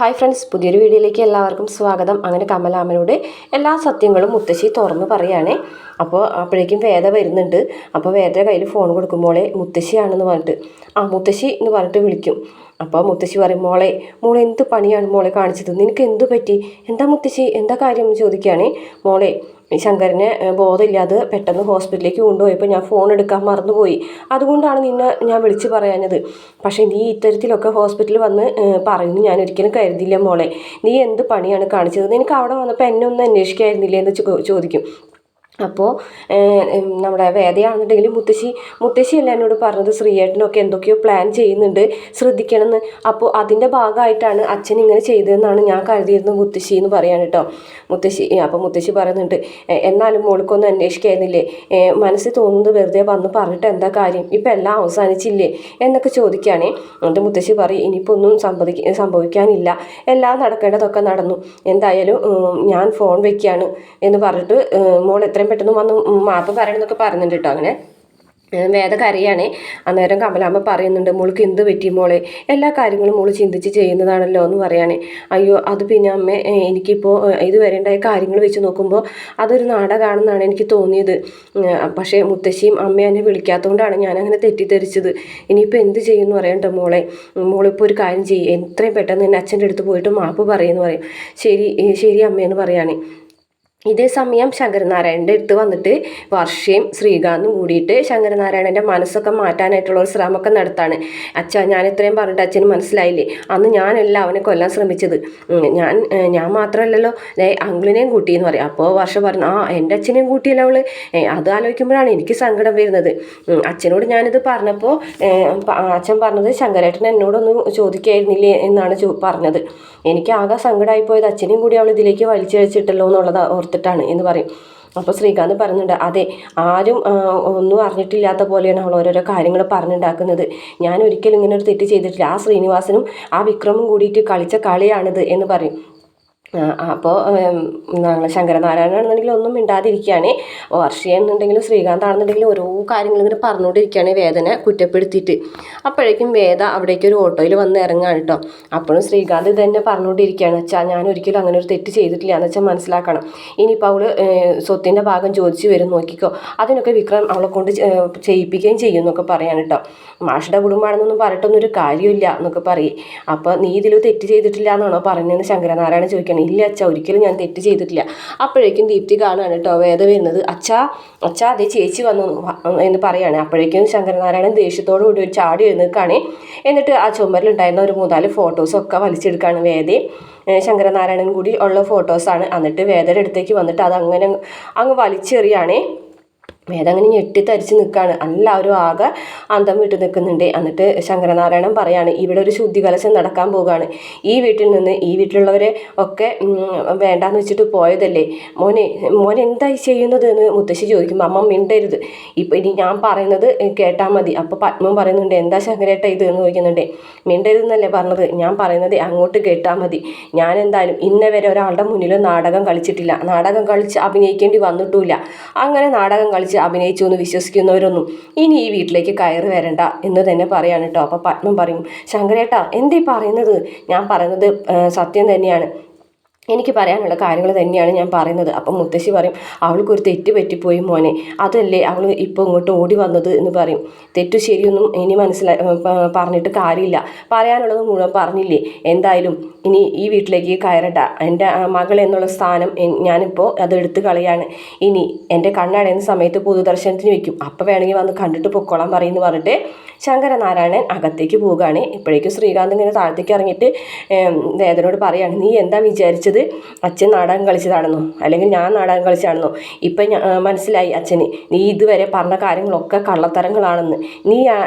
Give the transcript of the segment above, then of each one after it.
Hi friends, പുതിയൊരു വീഡിയോയിലേക്ക് എല്ലാവർക്കും സ്വാഗതം. അങ്ങനെ കമലാമ്മനോട് എല്ലാ സത്യങ്ങളും മുത്തശ്ശി തുറന്ന് പറയുകയാണേ. അപ്പോഴേക്കും വേദ വരുന്നുണ്ട്. അപ്പോൾ വേദയുടെ കയ്യിൽ ഫോൺ കൊടുക്കുമ്പോളെ മുത്തശ്ശിയാണെന്ന് പറഞ്ഞിട്ട് മുത്തശ്ശി എന്ന് പറഞ്ഞിട്ട് വിളിക്കും. അപ്പോൾ മുത്തശ്ശി പറയും, മോളെ എന്ത് പണിയാണ് മോളെ കാണിച്ചത്, നിനക്ക് എന്തു പറ്റി, എന്താ മുത്തശ്ശി, എന്താ കാര്യം എന്ന് ചോദിക്കുകയാണേ. മോളെ ശങ്കരനെ ബോധമില്ലാതെ പെട്ടെന്ന് ഹോസ്പിറ്റലിലേക്ക് കൊണ്ടുപോയപ്പോൾ ഞാൻ ഫോൺ എടുക്കാൻ മറന്നുപോയി, അതുകൊണ്ടാണ് നിന്നെ ഞാൻ വിളിച്ച് പറയാഞ്ഞത്. പക്ഷേ നീ ഇത്തരത്തിലൊക്കെ ഹോസ്പിറ്റലിൽ വന്ന് പറയുന്നു ഞാൻ ഒരിക്കലും കരുതില്ല മോളെ. നീ എന്ത് പണിയാണ് കാണിച്ചത്, നിനക്ക് അവിടെ വന്നപ്പോൾ എന്നെ ഒന്ന് അന്വേഷിക്കായിരുന്നില്ലേ എന്ന് ചോദിക്കും. അപ്പോൾ നമ്മുടെ വേദയാണെന്നുണ്ടെങ്കിൽ മുത്തശ്ശിയല്ല എന്നോട് പറഞ്ഞത്, ശ്രീയേട്ടനൊക്കെ എന്തൊക്കെയോ പ്ലാൻ ചെയ്യുന്നുണ്ട്, ശ്രദ്ധിക്കണമെന്ന്. അപ്പോൾ അതിൻ്റെ ഭാഗമായിട്ടാണ് അച്ഛൻ ഇങ്ങനെ ചെയ്തതെന്നാണ് ഞാൻ കരുതിയിരുന്നത് മുത്തശ്ശി എന്ന് പറയാൻ കേട്ടോ. മുത്തശ്ശി പറയുന്നുണ്ട്, എന്നാലും മോൾക്കൊന്നും അന്വേഷിക്കായിരുന്നില്ലേ, മനസ്സിൽ തോന്നുന്നത് വെറുതെ വന്ന് പറഞ്ഞിട്ട് എന്താ കാര്യം, ഇപ്പം എല്ലാം അവസാനിച്ചില്ലേ എന്നൊക്കെ ചോദിക്കുകയാണേ. എന്നിട്ട് മുത്തശ്ശി പറയും, ഇനിയിപ്പോൾ ഒന്നും സംഭവിക്കാനില്ല, എല്ലാം നടക്കേണ്ടതൊക്കെ നടന്നു, എന്തായാലും ഞാൻ ഫോൺ വയ്ക്കുകയാണ് എന്ന് പറഞ്ഞിട്ട് മോൾ എത്രയും പെട്ടെന്ന് വന്ന് മാപ്പ് പറയണമെന്നൊക്കെ പറയുന്നുണ്ട് കേട്ടോ. അങ്ങനെ വേദ കരയാണേ. അന്നേരം കമലാമ്മ പറയുന്നുണ്ട്, മോൾക്ക് എന്ത് പറ്റി മോളെ, എല്ലാ കാര്യങ്ങളും മോൾ ചിന്തിച്ച് ചെയ്യുന്നതാണല്ലോ എന്ന് പറയുകയാണേ. അയ്യോ അത് പിന്നെ അമ്മേ, എനിക്കിപ്പോൾ ഇതുവരെ ഉണ്ടായ കാര്യങ്ങൾ വെച്ച് നോക്കുമ്പോൾ അതൊരു നാടകമാണെന്നാണ് എനിക്ക് തോന്നിയത്. പക്ഷേ മുത്തശ്ശിയും അമ്മയും എന്നെ വിളിക്കാത്തതുകൊണ്ടാണ് ഞാനങ്ങനെ തെറ്റിദ്ധരിച്ചത്. ഇനിയിപ്പോൾ എന്ത് ചെയ്യുമെന്ന് പറയണ്ട മോളിപ്പോൾ ഒരു കാര്യം ചെയ്യും, എത്രയും പെട്ടെന്ന് തന്നെ അച്ഛൻ്റെ അടുത്ത് പോയിട്ട് മാപ്പ് പറയുമെന്ന് പറയും. ശരി അമ്മയെന്ന് പറയുകയാണേ. ഇതേ സമയം ശങ്കരനാരായണൻ്റെ അടുത്ത് വന്നിട്ട് വർഷയും ശ്രീകാന്തും കൂടിയിട്ട് ശങ്കരനാരായണൻ്റെ മനസ്സൊക്കെ മാറ്റാനായിട്ടുള്ള ഒരു ശ്രമമൊക്കെ നടത്താണ്. അച്ഛാ, ഞാൻ ഇത്രയും പറഞ്ഞിട്ട് അച്ഛന് മനസ്സിലായില്ലേ, അന്ന് ഞാനല്ല അവനെ കൊല്ലാൻ ശ്രമിച്ചത്, ഞാൻ മാത്രമല്ലല്ലോ അങ്കിളിനെയും കൂട്ടിയെന്ന് പറയും. അപ്പോൾ വർഷ പറഞ്ഞു, എൻ്റെ അച്ഛനെയും കൂട്ടിയല്ലോ അവള്. അത് ആലോചിക്കുമ്പോഴാണ് എനിക്ക് സങ്കടം വരുന്നത്. അച്ഛനോട് ഞാനിത് പറഞ്ഞപ്പോൾ അച്ഛൻ പറഞ്ഞത് ശങ്കരേട്ടൻ എന്നോടൊന്നും ചോദിക്കായിരുന്നില്ലേ എന്നാണ് പറഞ്ഞത്. എനിക്ക് ആകെ സങ്കടമായിപ്പോയത് അച്ഛനെയും കൂടി അവൾ ഇതിലേക്ക് വലിച്ചഴിച്ചിട്ടല്ലോ എന്നുള്ളത് ഓർത്തിട്ടാണ് എന്ന് പറയും. അപ്പോൾ ശ്രീകാന്ത് പറയുന്നുണ്ട്, അതെ, ആരും ഒന്നും അറിഞ്ഞിട്ടില്ലാത്ത പോലെയാണ് അവൾ ഓരോരോ കാര്യങ്ങൾ പറഞ്ഞുണ്ടാക്കുന്നത്. ഞാൻ ഒരിക്കലും ഇങ്ങനെ ഒരു തെറ്റ് ചെയ്തിട്ടില്ല, ആ ശ്രീനിവാസനും ആ വിക്രമും കൂടിയിട്ട് കളിച്ച കളിയാണിത് എന്ന് പറയും. അപ്പോൾ ശങ്കരനാരായണനാണെന്നുണ്ടെങ്കിൽ ഒന്നും മിണ്ടാതിരിക്കുകയാണ്. വർഷയെന്നുണ്ടെങ്കിലും ശ്രീകാന്താണെന്നുണ്ടെങ്കിലും ഓരോ കാര്യങ്ങൾ ഇങ്ങനെ പറഞ്ഞുകൊണ്ടിരിക്കുകയാണ് വേദന കുറ്റപ്പെടുത്തിയിട്ട്. അപ്പോഴേക്കും വേദ അവിടേക്ക് ഒരു ഓട്ടോയിൽ വന്ന് ഇറങ്ങാണ് കേട്ടോ. അപ്പോഴും ശ്രീകാന്ത് ഇത് തന്നെ പറഞ്ഞുകൊണ്ടിരിക്കുകയാണ്, വെച്ചാൽ ഞാൻ ഒരിക്കലും അങ്ങനെ ഒരു തെറ്റ് ചെയ്തിട്ടില്ല എന്ന് വെച്ചാൽ മനസ്സിലാക്കണം. ഇനിയിപ്പോൾ അവൾ സ്വത്തിൻ്റെ ഭാഗം ചോദിച്ചു വരും, നോക്കിക്കോ, അതിനൊക്കെ വിക്രം അവളെ കൊണ്ട് ചെയ്യിപ്പിക്കുകയും ചെയ്യും എന്നൊക്കെ പറയാൻ കേട്ടോ. മാഷിയുടെ കുടുംബമാണെന്നൊന്നും പറഞ്ഞിട്ടൊന്നും ഒരു കാര്യമില്ല എന്നൊക്കെ പറയും. അപ്പോൾ നീ ഇതിൽ തെറ്റ് ചെയ്തിട്ടില്ല എന്നാണോ പറഞ്ഞതെന്ന് ശങ്കരനാരായണൻ ചോദിക്കണം. ഇല്ല അച്ഛാ, ഒരിക്കലും ഞാൻ തെറ്റ് ചെയ്തിട്ടില്ല. അപ്പോഴേക്കും ദീപ്തി കാണുകയാണ് കേട്ടോ വേദ വരുന്നത്. അച്ഛാ അതേ ചേച്ചി വന്നു എന്ന് പറയാണ്. അപ്പോഴേക്കും ശങ്കരനാരായണൻ ദേഷ്യത്തോടു കൂടി ഒരു ചാടി എഴുന്നേൽക്കുകയാണ്. എന്നിട്ട് ആ ചുമരിലുണ്ടായിരുന്ന ഒരു 3-4 ഫോട്ടോസൊക്കെ വലിച്ചെടുക്കുകയാണ് വേദയും ശങ്കരനാരായണൻ കൂടി ഉള്ള ഫോട്ടോസാണ്. എന്നിട്ട് വേദയുടെ അടുത്തേക്ക് വന്നിട്ട് അത് അങ്ങ് വലിച്ചെറിയാണേ. വേദ അങ്ങനെ ഞെട്ടിത്തരിച്ച് നിൽക്കുകയാണ്. എല്ലാവരും ആകെ അന്തം വിട്ട് നിൽക്കുന്നുണ്ട്. എന്നിട്ട് ശങ്കരനാരായണൻ പറയാണ്, ഇവിടെ ഒരു ശുദ്ധി കലശം നടക്കാൻ പോവുകയാണ്, ഈ വീട്ടിൽ നിന്ന് ഈ വീട്ടിലുള്ളവരെ ഒക്കെ വേണ്ടാന്ന് വെച്ചിട്ട് പോയതല്ലേ, മോനെ എന്തായി ചെയ്യുന്നത് എന്ന് മുത്തശ്ശി ചോദിക്കുമ്പോൾ അമ്മ മിണ്ടരുത്, ഇപ്പം ഇനി ഞാൻ പറയുന്നത് കേട്ടാൽ മതി. അപ്പോൾ പത്മം പറയുന്നുണ്ട്, എന്താ ശങ്കരേട്ട ഇത് എന്ന് ചോദിക്കുന്നുണ്ട്. മിണ്ടരുതെന്നല്ലേ പറഞ്ഞത്, ഞാൻ പറയുന്നത് അങ്ങോട്ട് കേട്ടാൽ മതി. ഞാൻ എന്തായാലും ഇന്നേ വരെ ഒരാളുടെ മുന്നിൽ നാടകം കളിച്ചിട്ടില്ല, നാടകം കളിച്ച് അഭിനയിക്കേണ്ടി വന്നിട്ടുമില്ല. അങ്ങനെ നാടകം കളിച്ച് അഭിനയിച്ചു എന്ന് വിശ്വസിക്കുന്നവരൊന്നും ഇനി ഈ വീട്ടിലേക്ക് കയറി വരണ്ട എന്ന് തന്നെ പറയാണ് കേട്ടോ. അപ്പോൾ പത്മം പറയും, ശങ്കരേട്ടാ എന്തേ പറയുന്നത്, ഞാൻ പറയുന്നത് സത്യം തന്നെയാണ്, എനിക്ക് പറയാനുള്ള കാര്യങ്ങൾ തന്നെയാണ് ഞാൻ പറയുന്നത്. അപ്പം മുത്തശ്ശി പറയും, അവൾക്കൊരു തെറ്റ് പറ്റിപ്പോയി മോനെ, അതല്ലേ അവൾ ഇപ്പോൾ ഇങ്ങോട്ട് ഓടി വന്നത് എന്ന് പറയും. തെറ്റു ശരിയൊന്നും ഇനി പറഞ്ഞിട്ട് കാര്യമില്ല, പറയാനുള്ളത് മുഴുവൻ പറഞ്ഞില്ലേ, എന്തായാലും ഇനി ഈ വീട്ടിലേക്ക് കയറട്ട, എൻ്റെ മകൾ എന്നുള്ള സ്ഥാനം ഞാനിപ്പോൾ അത് എടുത്ത് കളയാണ്, ഇനി എൻ്റെ കണ്ണടയുന്ന സമയത്ത് പൊതുദർശനത്തിന് വെക്കും, അപ്പോൾ വേണമെങ്കിൽ വന്ന് കണ്ടിട്ട് പൊക്കോളാൻ പറയുമെന്ന് പറഞ്ഞിട്ട് ശങ്കരനാരായണൻ അകത്തേക്ക് പോവുകയാണ്. ഇപ്പോഴേക്കും ശ്രീകാന്ത് ഇങ്ങനെ താഴത്തേക്ക് ഇറങ്ങിയിട്ട് വേദനോട് പറയാണ്, നീ എന്താ വിചാരിച്ചത്, അച്ഛൻ നാടകം കളിച്ചതാണെന്നോ അല്ലെങ്കിൽ ഞാൻ നാടകം കളിച്ചതാണെന്നോ, ഇപ്പം മനസ്സിലായി അച്ഛന് നീ ഇതുവരെ പറഞ്ഞ കാര്യങ്ങളൊക്കെ കള്ളത്തരങ്ങളാണെന്ന്. നീ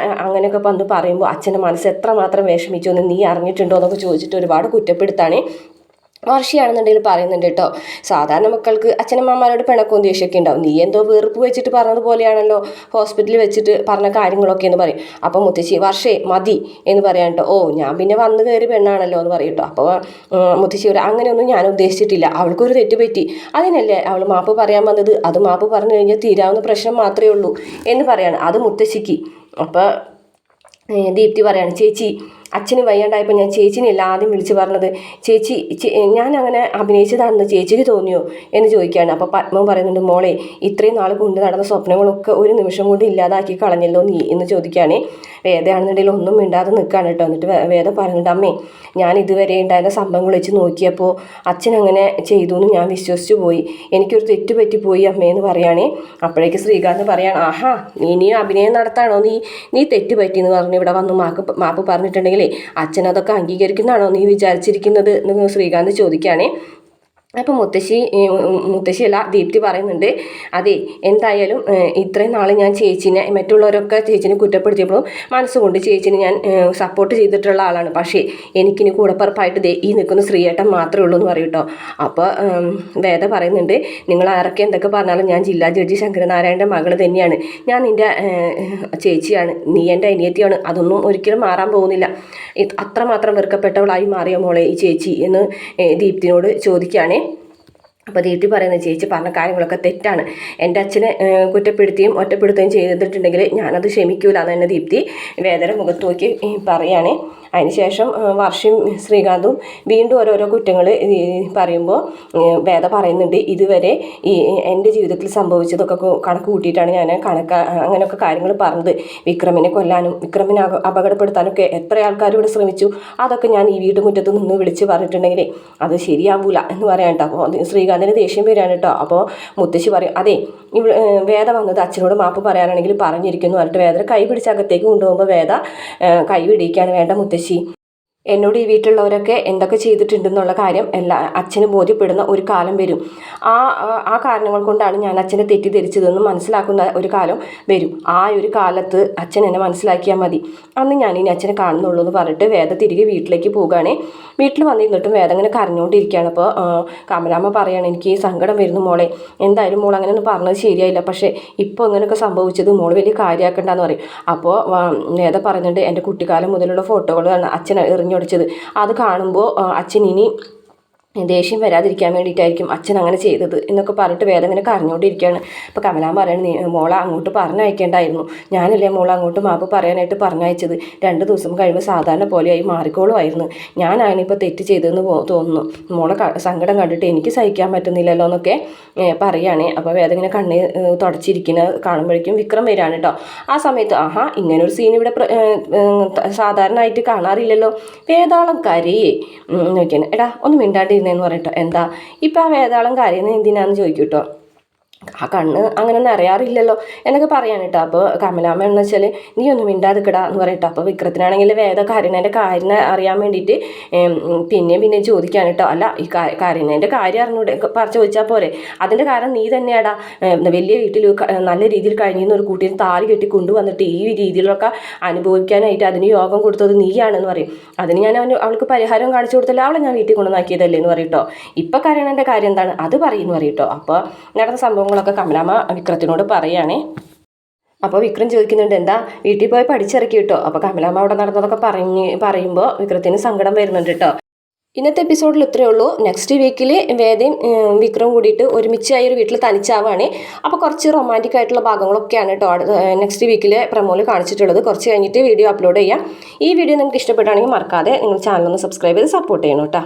അങ്ങനെയൊക്കെ വന്ന് പറയുമ്പോൾ അച്ഛൻ്റെ മനസ്സ് എത്രമാത്രം വിഷമിച്ചു എന്ന് നീ അറിഞ്ഞിട്ടുണ്ടോ എന്നൊക്കെ ചോദിച്ചിട്ട് ഒരുപാട് കുറ്റപ്പെടുത്താണ്. വർഷയാണെന്നുണ്ടെങ്കിൽ പറയുന്നുണ്ട് കേട്ടോ, സാധാരണ മക്കൾക്ക് അച്ഛനമ്മമാരോട് പിണക്കവും ദേഷ്യമൊക്കെ ഉണ്ടാവും, നീ എന്തോ വെറുപ്പ് വെച്ചിട്ട് പറഞ്ഞതുപോലെയാണല്ലോ ഹോസ്പിറ്റലിൽ വെച്ചിട്ട് പറഞ്ഞ കാര്യങ്ങളൊക്കെ എന്ന് പറയും. അപ്പോൾ മുത്തശ്ശി വർഷേ മതി എന്ന് പറയാൻ കേട്ടോ. ഞാൻ പിന്നെ വന്നു കയറി പെണ്ണാണല്ലോ എന്ന് പറയും കേട്ടോ. അപ്പോൾ മുത്തശ്ശി അങ്ങനെയൊന്നും ഞാൻ ഉദ്ദേശിച്ചിട്ടില്ല, അവൾക്കൊരു തെറ്റ് പറ്റി, അതിനല്ലേ അവൾ മാപ്പ് പറയാൻ വന്നത്, അത് മാപ്പ് പറഞ്ഞു കഴിഞ്ഞാൽ തീരാവുന്ന പ്രശ്നം മാത്രമേ ഉള്ളൂ എന്ന് പറയാണ് അത് മുത്തശ്ശിക്ക്. അപ്പോൾ ദീപ്തി പറയാണ്, ചേച്ചി അച്ഛന് വയ്യാണ്ടായപ്പോൾ ഞാൻ ചേച്ചിനെ ആദ്യം വിളിച്ച് പറഞ്ഞത് ചേച്ചി ഞാൻ അങ്ങനെ അഭിനയിച്ചതാണെന്ന് ചേച്ചിക്ക് തോന്നിയോ എന്ന് ചോദിക്കുകയാണ്. അപ്പോൾ പത്മ പറയുന്നുണ്ട്, മോളെ ഇത്രയും നാൾ കൊണ്ട് നടന്ന സ്വപ്നങ്ങളൊക്കെ ഒരു നിമിഷം കൊണ്ട് ഇല്ലാതാക്കി കളഞ്ഞല്ലോ നീ എന്ന് ചോദിക്കുകയാണ്. വേദയാണെന്നുണ്ടെങ്കിൽ ഒന്നും മിണ്ടാതെ നിൽക്കുകയാണ് കേട്ടോ. എന്നിട്ട് വേദ പറയുന്നുണ്ട്, അമ്മേ ഞാൻ ഇതുവരെ ഉണ്ടായിരുന്ന സംഭവങ്ങൾ വെച്ച് നോക്കിയപ്പോൾ അച്ഛൻ അങ്ങനെ ചെയ്തു എന്ന് ഞാൻ വിശ്വസിച്ചു പോയി, എനിക്കൊരു തെറ്റ് പറ്റിപ്പോയി അമ്മയെന്ന് പറയുകയാണേ. അപ്പോഴേക്ക് ശ്രീകാന്ത് പറയാണ്, ആഹാ ഇനിയും അഭിനയം നടത്താണോ നീ തെറ്റ് പറ്റിയെന്ന് പറഞ്ഞ് ഇവിടെ വന്ന് മാപ്പ് പറഞ്ഞിട്ടുണ്ടെങ്കിലേ അച്ഛനതൊക്കെ അംഗീകരിക്കുന്നതാണോ നീ വിചാരിച്ചിരിക്കുന്നത് എന്ന് ശ്രീകാന്ത് ചോദിക്കുകയാണേ. അപ്പോൾ മുത്തശ്ശിയല്ല ദീപ്തി പറയുന്നുണ്ട്, അതെ എന്തായാലും ഇത്രയും നാൾ ഞാൻ ചേച്ചിനെ മറ്റുള്ളവരൊക്കെ ചേച്ചിനെ കുറ്റപ്പെടുത്തിയപ്പോഴും മനസ്സുകൊണ്ട് ചേച്ചിനെ ഞാൻ സപ്പോർട്ട് ചെയ്തിട്ടുള്ള ആളാണ്. പക്ഷേ എനിക്കിനി കൂടപ്പറപ്പായിട്ട് ഈ നിൽക്കുന്ന ശ്രീയേട്ടൻ മാത്രമേ ഉള്ളൂ എന്ന് പറയും കേട്ടോ. അപ്പോൾ വേദ പറയുന്നുണ്ട്, നിങ്ങൾ ആരൊക്കെ എന്തൊക്കെ പറഞ്ഞാലും ഞാൻ ജില്ലാ ജഡ്ജി ശങ്കരനാരായണൻ്റെ മകൾ തന്നെയാണ്, ഞാൻ നിൻ്റെ ചേച്ചിയാണ്, നീ എൻ്റെ അനിയത്തിയാണ്, അതൊന്നും ഒരിക്കലും മാറാൻ പോകുന്നില്ല. അത്രമാത്രം വെറുക്കപ്പെട്ടവളായി മാറിയ മോളെ ഈ ചേച്ചി എന്ന് ദീപ്തിനോട് ചോദിക്കുകയാണേ. അപ്പോൾ ദീപ്തി പറയുന്നത്, ചേച്ചി പറഞ്ഞ കാര്യങ്ങളൊക്കെ തെറ്റാണ്, എൻ്റെ അച്ഛനെ കുറ്റപ്പെടുത്തുകയും ഒറ്റപ്പെടുത്തുകയും ചെയ്തിട്ടുണ്ടെങ്കിൽ ഞാനത് ക്ഷമിക്കൂല എന്ന് തന്നെ ദീപ്തി വേദന മുഖത്ത് നോക്കി പറയുകയാണ്. അതിനുശേഷം വർഷയും ശ്രീകാന്തും വീണ്ടും ഓരോരോ കുറ്റങ്ങൾ പറയുമ്പോൾ വേദ പറയുന്നുണ്ട്, ഇതുവരെ എൻ്റെ ജീവിതത്തിൽ സംഭവിച്ചതൊക്കെ കണക്ക് കൂട്ടിയിട്ടാണ് ഞാൻ അങ്ങനെയൊക്കെ കാര്യങ്ങൾ പറഞ്ഞത്. വിക്രമിനെ കൊല്ലാനും വിക്രമിനെ അപകടപ്പെടുത്താനൊക്കെ എത്ര ആൾക്കാർ ഇവിടെ ശ്രമിച്ചു, അതൊക്കെ ഞാൻ ഈ വീട്ടുമുറ്റത്ത് നിന്ന് വിളിച്ച് പറഞ്ഞിട്ടുണ്ടെങ്കിൽ അത് ശരിയാവൂല എന്ന് പറയാൻ കേട്ടോ. അപ്പോൾ ശ്രീകാന്തിന് ദേഷ്യം വരികയാണ് കേട്ടോ. അപ്പോൾ മുത്തശ്ശി പറയും, അതെ വേദ വന്നത് അച്ഛനോട് മാപ്പ് പറയാനാണെങ്കിൽ പറഞ്ഞിരിക്കുന്നു പറഞ്ഞിട്ട് വേദന കൈ പിടിച്ച് അകത്തേക്ക് കൊണ്ടുപോകുമ്പോൾ വേദ കൈ പിടിക്കുകയാണ്, വേണ്ട മുത്തശ്ശി, എന്നോട് ഈ വീട്ടിലുള്ളവരൊക്കെ എന്തൊക്കെ ചെയ്തിട്ടുണ്ടെന്നുള്ള കാര്യം അച്ഛന് ബോധ്യപ്പെടുന്ന ഒരു കാലം വരും. ആ കാരണങ്ങൾ കൊണ്ടാണ് ഞാൻ അച്ഛനെ തെറ്റിദ്ധരിച്ചതെന്ന് മനസ്സിലാക്കുന്ന ഒരു കാലം വരും. ആ ഒരു കാലത്ത് അച്ഛൻ എന്നെ മനസ്സിലാക്കിയാൽ മതി, അന്ന് ഞാൻ ഇനി അച്ഛനെ കാണുന്നുള്ളൂ എന്ന് പറഞ്ഞിട്ട് വേദ തിരികെ വീട്ടിലേക്ക് പോവുകയാണ്. വീട്ടിൽ വന്നിരുന്നിട്ടും വേദ ഇങ്ങനെ കരഞ്ഞുകൊണ്ടിരിക്കുകയാണ്. അപ്പോൾ കമലാമ്മ പറയുകയാണ്, എനിക്ക് ഈ സങ്കടം വരുന്നു മോളെ, എന്തായാലും മോൾ അങ്ങനെ ഒന്നും പറഞ്ഞത് ശരിയായില്ല, പക്ഷേ ഇപ്പോൾ ഇങ്ങനെയൊക്കെ സംഭവിച്ചത് മോൾ വലിയ കാര്യമാക്കണ്ടെന്ന് പറയും. അപ്പോൾ വേദ പറയുന്നുണ്ട്, എൻ്റെ കുട്ടിക്കാലം മുതലുള്ള ഫോട്ടോകളാണ് അച്ഛൻ എറിഞ്ഞൊടിച്ചത്, അത് കാണുമ്പോൾ അച്ഛൻ ഇനി ദേഷ്യം വരാതിരിക്കാൻ വേണ്ടിയിട്ടായിരിക്കും അച്ഛൻ അങ്ങനെ ചെയ്തത് എന്നൊക്കെ പറഞ്ഞിട്ട് വേദന ഇങ്ങനെ കരഞ്ഞുകൊണ്ടിരിക്കുകയാണ്. അപ്പോൾ കമലാമ്മ പറയണ, മോളെ അങ്ങോട്ട് പറഞ്ഞയക്കേണ്ടായിരുന്നു, ഞാനല്ലേ മോളെ അങ്ങോട്ട് മാപ്പ് പറയാനായിട്ട് പറഞ്ഞയച്ചത്, 2 ദിവസം കഴിയുമ്പോൾ സാധാരണ പോലെയായി മാറിക്കോളുമായിരുന്നു, ഞാനാണ് ഇപ്പോൾ തെറ്റ് ചെയ്തതെന്ന് തോന്നുന്നു, മോളെ സങ്കടം കണ്ടിട്ട് എനിക്ക് സഹിക്കാൻ പറ്റുന്നില്ലല്ലോ എന്നൊക്കെ പറയുകയാണേ. അപ്പോൾ വേദന ഇങ്ങനെ കണ്ണ് തുടച്ചിരിക്കുന്നത് കാണുമ്പോഴേക്കും വിക്രം വരികയാണ് കേട്ടോ. ആ സമയത്ത് ആഹാ ഇങ്ങനൊരു സീൻ ഇവിടെ സാധാരണ ആയിട്ട് കാണാറില്ലല്ലോ, വേതാളം കരയേ നോക്കിയാണ്, എടാ ഒന്ന് മിണ്ടാണ്ടിരുന്നേന്ന് പറഞ്ഞിട്ടോ. എന്താ ഇപ്പം ആ വേതാളം കരയുന്നത് എന്തിനാന്ന് ചോദിക്കും കേട്ടോ. ആ കണ്ണ് അങ്ങനെയൊന്നും അറിയാറില്ലല്ലോ എന്നൊക്കെ പറയാൻ കേട്ടോ. അപ്പോൾ കമലാമ്മ എന്ന് വെച്ചാൽ നീ ഒന്നും മിണ്ടാതിക്കടാ എന്ന് പറയട്ടോ. അപ്പോൾ വിക്രത്തിനാണെങ്കിൽ വേദ കരുണേൻ്റെ കാര്യം അറിയാൻ വേണ്ടിയിട്ട് പിന്നെ ചോദിക്കാൻ കേട്ടോ. അല്ല ഈ കരുണേൻ്റെ കാര്യം അറിഞ്ഞൂടെ ചോദിച്ചാൽ പോരെ, അതിൻ്റെ കാരണം നീ തന്നെയാടാ, വലിയ വീട്ടിൽ നല്ല രീതിയിൽ കഴിഞ്ഞിരുന്ന ഒരു കുട്ടീനെ താലി കെട്ടി കൊണ്ടുവന്നിട്ട് ഈ രീതിയിലൊക്കെ അനുഭവിക്കാനായിട്ട് അതിന് യോഗം കൊടുത്തത് നീയാണെന്ന് പറയും. അതിന് ഞാൻ അവൾക്ക് പരിഹാരം കാണിച്ചു കൊടുത്തല്ലേ, അവളെ ഞാൻ വീട്ടിൽ കൊണ്ടുവന്നാക്കിയതല്ലേ എന്ന് പറയും കേട്ടോ. ഇപ്പം കരുണേൻ്റെ കാര്യം എന്താണ് അത് പറയുമെന്ന് പറയും കേട്ടോ. അപ്പോൾ നടന്ന സംഭവങ്ങളൊക്കെ കമലാമ്മ വിക്രത്തിനോട് പറയുകയാണേ. അപ്പോൾ വിക്രം ചോദിക്കുന്നുണ്ട്, എന്താ വീട്ടിൽ പോയി പഠിച്ചിറക്കി കേട്ടോ. അപ്പോൾ കമലാമ്മ അവിടെ നടന്നതൊക്കെ പറയുമ്പോൾ വിക്രത്തിന് സങ്കടം വരുന്നുണ്ട് കേട്ടോ. ഇന്നത്തെ എപ്പിസോഡിൽ ഇത്രയേ ഉള്ളൂ. നെക്സ്റ്റ് വീക്കിൽ വേദയും വിക്രം കൂടിയിട്ട് ഒരുമിച്ചായി ഒരു വീട്ടിൽ തനിച്ചാവാണ്. അപ്പോൾ കുറച്ച് റൊമാൻറ്റിക് ആയിട്ടുള്ള ഭാഗങ്ങളൊക്കെയാണ് കേട്ടോ നെക്സ്റ്റ് വീക്കിൽ പ്രമോയിൽ കാണിച്ചിട്ടുള്ളത്. കുറച്ച് കഴിഞ്ഞിട്ട് വീഡിയോ അപ്ലോഡ് ചെയ്യാം. ഈ വീഡിയോ നിങ്ങൾക്ക് ഇഷ്ടപ്പെട്ടാണെങ്കിൽ മറക്കാതെ നിങ്ങൾ ചാനലൊന്ന് സബ്സ്ക്രൈബ് ചെയ്ത് സപ്പോർട്ട് ചെയ്യണം കേട്ടോ.